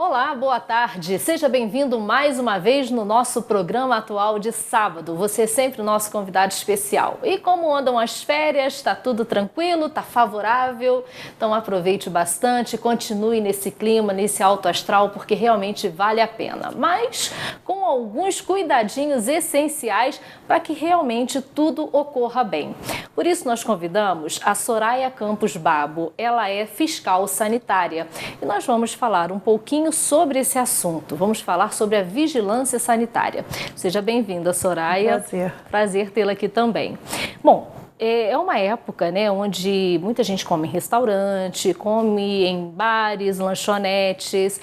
Olá, boa tarde. Seja bem-vindo mais uma vez no nosso programa atual de sábado. Você é sempre o nosso convidado especial. E como andam as férias? Está tudo tranquilo? Está favorável? Então aproveite bastante, continue nesse clima, nesse alto astral, porque realmente vale a pena. Mas com alguns cuidadinhos essenciais para que realmente tudo ocorra bem. Por isso nós convidamos a Soraya Campos Babo. Ela é fiscal sanitária e nós vamos falar um pouquinho sobre esse assunto. Vamos falar sobre a vigilância sanitária. Seja bem-vinda, Soraya. Prazer tê-la aqui também. Bom, é uma época, né, onde muita gente come em restaurante, come em bares, lanchonetes.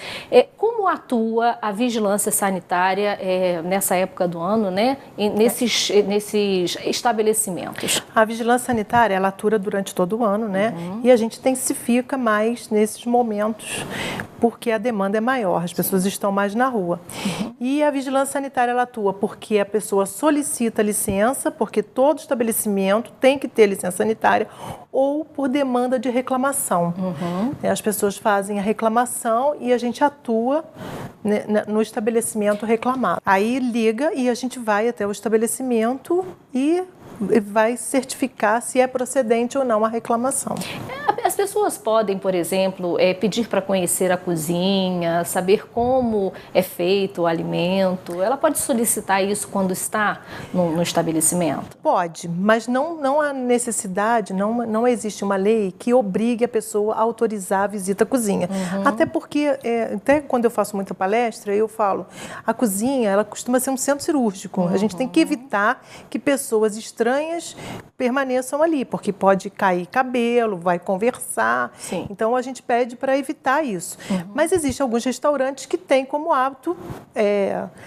Como atua a vigilância sanitária nessa época do ano, né, nesses estabelecimentos? A vigilância sanitária, ela atua durante todo o ano, né? E a gente intensifica mais nesses momentos, porque a demanda é maior, as pessoas estão mais na rua. E a vigilância sanitária, ela atua porque a pessoa solicita licença, porque todo estabelecimento tem que ter licença sanitária, ou por demanda de reclamação. As pessoas fazem a reclamação e a gente atua, né, no estabelecimento reclamado. Aí liga e a gente vai até o estabelecimento e vai certificar se é procedente ou não a reclamação. As pessoas podem, por exemplo, pedir para conhecer a cozinha, saber como é feito o alimento. Ela pode solicitar isso quando está no estabelecimento? Pode, mas não há necessidade, não existe uma lei que obrigue a pessoa a autorizar a visita à cozinha. Até porque, até quando eu faço muita palestra, eu falo, a cozinha, ela costuma ser um centro cirúrgico. A gente tem que evitar que pessoas estranhas permaneçam ali, porque pode cair cabelo, vai conversar. Sim. Então a gente pede para evitar isso. Mas existem alguns restaurantes que têm como hábito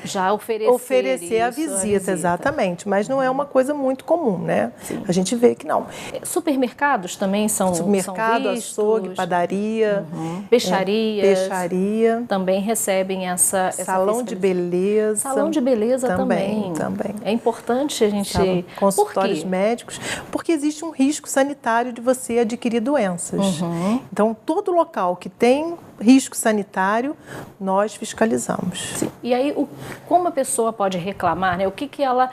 já oferecer a visita, exatamente. Mas não é uma coisa muito comum, né? Sim. A gente vê que não. Supermercados também são Supermercado, vistos, açougue, padaria, peixaria também recebem essa salão de beleza. Salão de beleza também. É importante a gente... Consultórios médicos, porque existe um risco sanitário de você adquirir doenças. Então, todo local que tem risco sanitário, nós fiscalizamos. Sim. E aí, como a pessoa pode reclamar, né? O que ela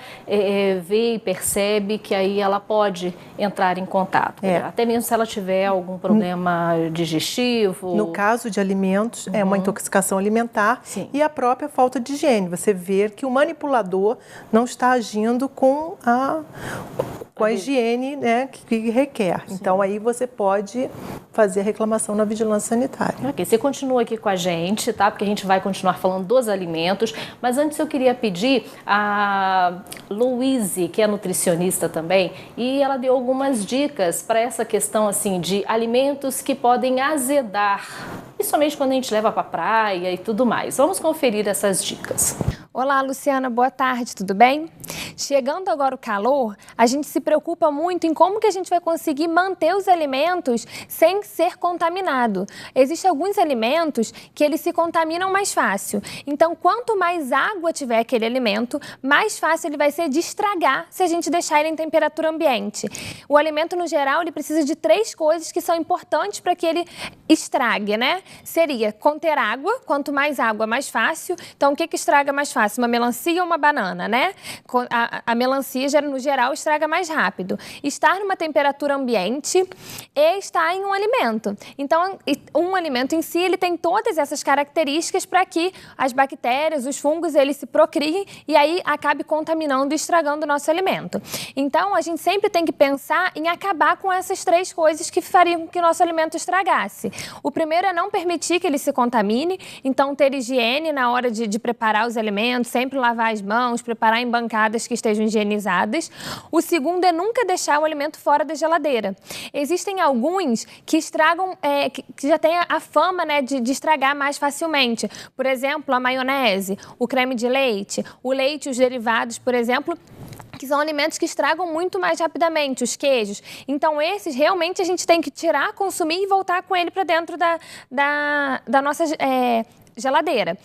vê e percebe que aí ela pode entrar em contato? Até mesmo se ela tiver algum problema digestivo. No caso de alimentos, é uma intoxicação alimentar. Sim. E a própria falta de higiene. Você vê que o manipulador não está agindo com a higiene, né, que requer. Sim. Então, aí você pode fazer a reclamação na vigilância sanitária. Ok, você continua aqui com a gente, tá? Porque a gente vai continuar falando dos alimentos. Mas antes eu queria pedir a Louise, que é nutricionista também, e ela deu algumas dicas para essa questão assim de alimentos que podem azedar, principalmente quando a gente leva para a praia e tudo mais. Vamos conferir essas dicas. Olá, Luciana, boa tarde, tudo bem? Chegando agora o calor, a gente se preocupa muito em como que a gente vai conseguir manter os alimentos sem ser contaminado. Existem alguns alimentos que eles se contaminam mais fácil. Então, quanto mais água tiver aquele alimento, mais fácil ele vai ser de estragar se a gente deixar ele em temperatura ambiente. O alimento, no geral, ele precisa de 3 coisas que são importantes para que ele estrague, né? Seria conter água, quanto mais água, mais fácil. Então, o que estraga mais fácil? Uma melancia ou uma banana, né? A melancia, no geral, estraga mais rápido. Estar numa temperatura ambiente e estar em um alimento. Então, um alimento em si, ele tem todas essas características para que as bactérias, os fungos, eles se procriem e aí acabe contaminando e estragando o nosso alimento. Então, a gente sempre tem que pensar em acabar com essas 3 coisas que fariam com que o nosso alimento estragasse. O primeiro é não permitir que ele se contamine, então ter higiene na hora de preparar os alimentos, sempre lavar as mãos, preparar em bancadas que estejam higienizadas. O segundo é nunca deixar o alimento fora da geladeira. Existem alguns que estragam, que já têm a fama, né, de estragar mais facilmente. Por exemplo, a maionese, o creme de leite, o leite e os derivados, por exemplo, que são alimentos que estragam muito mais rapidamente, os queijos. Então, esses realmente a gente tem que tirar, consumir e voltar com ele para dentro da nossa geladeira.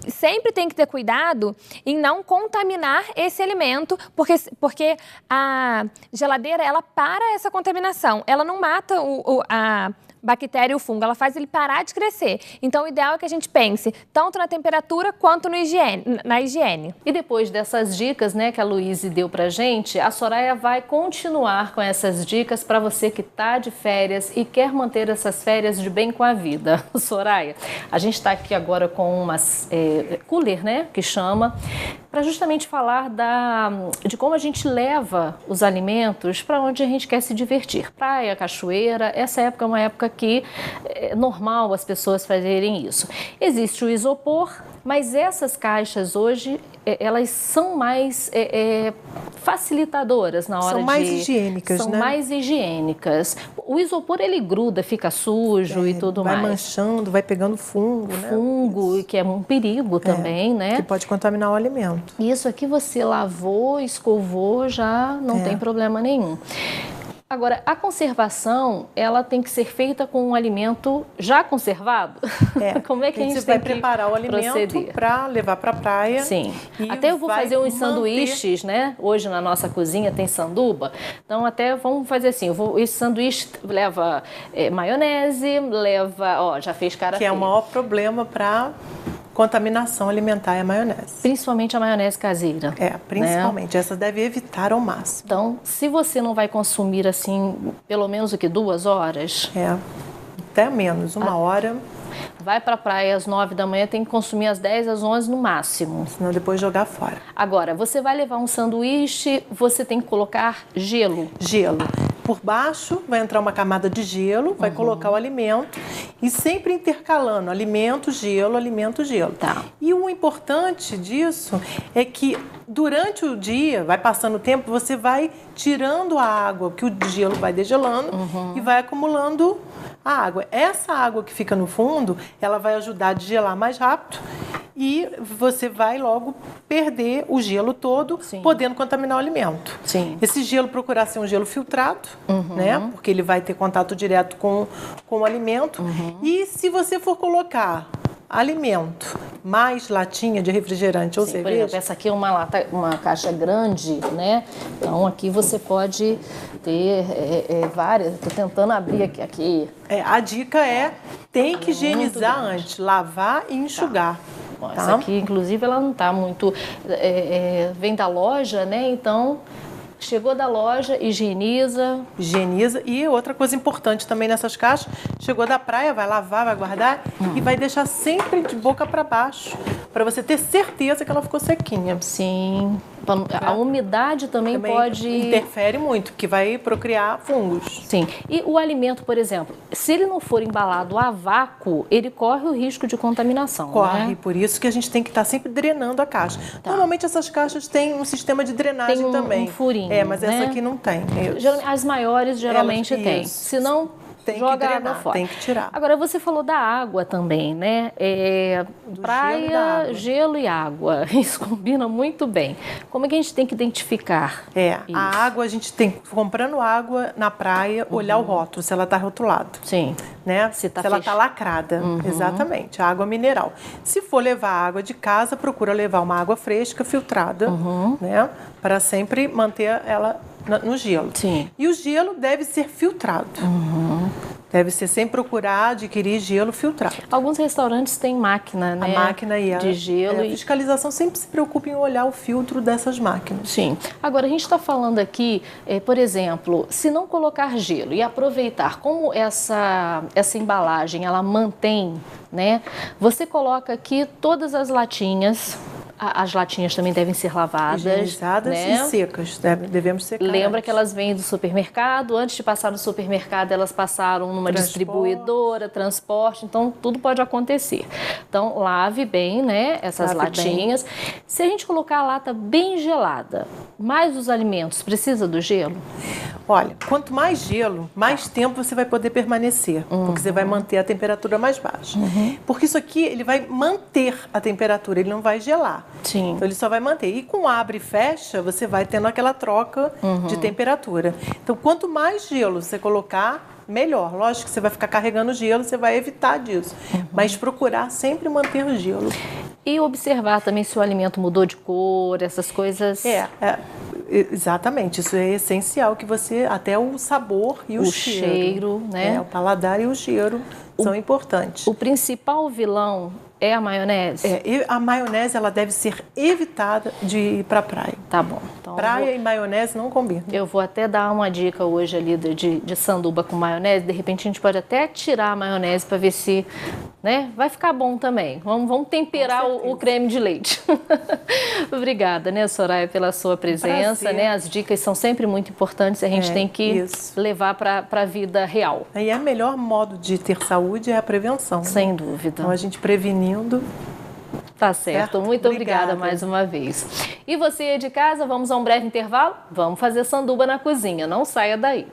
Sempre tem que ter cuidado em não contaminar esse alimento, porque a geladeira, ela para essa contaminação. Ela não mata a bactéria e o fungo, ela faz ele parar de crescer. Então, o ideal é que a gente pense tanto na temperatura quanto na higiene. E depois dessas dicas, né, que a Luíse deu pra gente, a Soraya vai continuar com essas dicas para você que tá de férias e quer manter essas férias de bem com a vida. Soraya, a gente está aqui agora com umas cooler, né, que chama, para justamente falar de como a gente leva os alimentos para onde a gente quer se divertir. Praia, cachoeira, essa época é uma época que é normal as pessoas fazerem isso. Existe o isopor, mas essas caixas hoje, elas são mais facilitadoras na hora São mais higiênicas, São né? mais higiênicas. O isopor, ele gruda, fica sujo e tudo vai mais. Vai manchando, vai pegando fungo, né? Fungo, que é um perigo também, né? Que pode contaminar o alimento. Isso aqui você lavou, escovou, já não tem problema nenhum. Agora, a conservação, ela tem que ser feita com um alimento já conservado? Como é que a gente vai tem preparar o alimento para levar para a praia? Sim. Até eu vou fazer uns sanduíches, né? Hoje na nossa cozinha tem sanduba. Então, até vamos fazer assim, esse sanduíche leva maionese, leva... já fez cara feia. Que é o maior problema para contaminação alimentar é a maionese. Principalmente a maionese caseira. Principalmente. Né? Essa deve evitar ao máximo. Então, se você não vai consumir assim, pelo menos 2 horas? Até menos, 1 hora. Vai para a praia às 9 da manhã, tem que consumir às 10, às 11 no máximo. Senão depois jogar fora. Agora, você vai levar um sanduíche, você tem que colocar gelo. Gelo. Por baixo vai entrar uma camada de gelo, vai colocar o alimento e sempre intercalando alimento, gelo, alimento, gelo. Tá. E o importante disso é que durante o dia, vai passando o tempo, você vai tirando a água, que o gelo vai degelando e vai acumulando a água. Essa água que fica no fundo, ela vai ajudar a gelar mais rápido e você vai logo perder o gelo todo, podendo contaminar o alimento. Sim. Esse gelo procurar ser um gelo filtrado, né? Porque ele vai ter contato direto com o alimento. E se você for colocar alimento mais latinha de refrigerante ou cerveja... Por exemplo, essa aqui é uma caixa grande, né? Então aqui você pode ter várias. Estou tentando abrir aqui. A dica tem que higienizar antes, lavar e enxugar. Bom, essa aqui, inclusive, ela não está muito... vem da loja, né? Então, chegou da loja, higieniza. Higieniza. E outra coisa importante também nessas caixas, chegou da praia, vai lavar, vai guardar e vai deixar sempre de boca para baixo, para você ter certeza que ela ficou sequinha. Sim. A umidade também pode... interfere muito, porque vai procriar fungos. Sim. E o alimento, por exemplo, se ele não for embalado a vácuo, ele corre o risco de contaminação, Corre, né? Por isso que a gente tem que estar sempre drenando a caixa. Normalmente essas caixas têm um sistema de drenagem também. Um furinho, mas né? essa aqui não tem. As maiores geralmente tem. Se não... Tem joga que drenar, água fora. Tem que tirar. Agora, você falou da água também, né? Praia, gelo e água. Isso combina muito bem. Como é que a gente tem que identificar isso? A água, a gente tem, comprando água na praia, olhar o rótulo, se ela está rotulado. Sim. Né? Se ela está lacrada. Exatamente. A água mineral. Se for levar água de casa, procura levar uma água fresca, filtrada, né? Para sempre manter ela no gelo. Sim. E o gelo deve ser filtrado. Deve ser sem procurar adquirir gelo filtrado. Alguns restaurantes têm máquina, né? A máquina de gelo. A fiscalização sempre se preocupa em olhar o filtro dessas máquinas. Sim. Agora, a gente está falando aqui, por exemplo, se não colocar gelo e aproveitar como essa embalagem, ela mantém, né? Você coloca aqui todas as latinhas. As latinhas também devem ser lavadas. Higienizadas, né? E secas. Devemos secar. Lembra que elas vêm do supermercado. Antes de passar no supermercado, elas passaram numa distribuidora, transporte. Então, tudo pode acontecer. Então, lave bem, né? Essas latinhas. Bem. Se a gente colocar a lata bem gelada, mais os alimentos, precisa do gelo? Olha, quanto mais gelo, mais tempo você vai poder permanecer. Porque você vai manter a temperatura mais baixa. Porque isso aqui, ele vai manter a temperatura, ele não vai gelar. Sim. Então ele só vai manter. E com abre e fecha, você vai tendo aquela troca de temperatura. Então, quanto mais gelo você colocar, melhor. Lógico que você vai ficar carregando gelo, você vai evitar disso. Mas procurar sempre manter o gelo. E observar também se o alimento mudou de cor, essas coisas. Exatamente, isso é essencial, que você, até o sabor e o cheiro, né? O paladar e o cheiro são importantes. O principal vilão é a maionese? A maionese, ela deve ser evitada de ir para a praia. Tá bom. Então, praia e maionese não combinam. Eu vou até dar uma dica hoje ali de sanduba com maionese. De repente a gente pode até tirar a maionese para ver se, né, vai ficar bom também. Vamos temperar o creme de leite. Obrigada, né, Soraya, pela sua presença, né? As dicas são sempre muito importantes, a gente tem que levar para a vida real. E o melhor modo de ter saúde é a prevenção. Sem dúvida. Então a gente prevenindo. Tá certo. Muito obrigada mais uma vez. E você aí de casa, vamos a um breve intervalo? Vamos fazer sanduba na cozinha, não saia daí.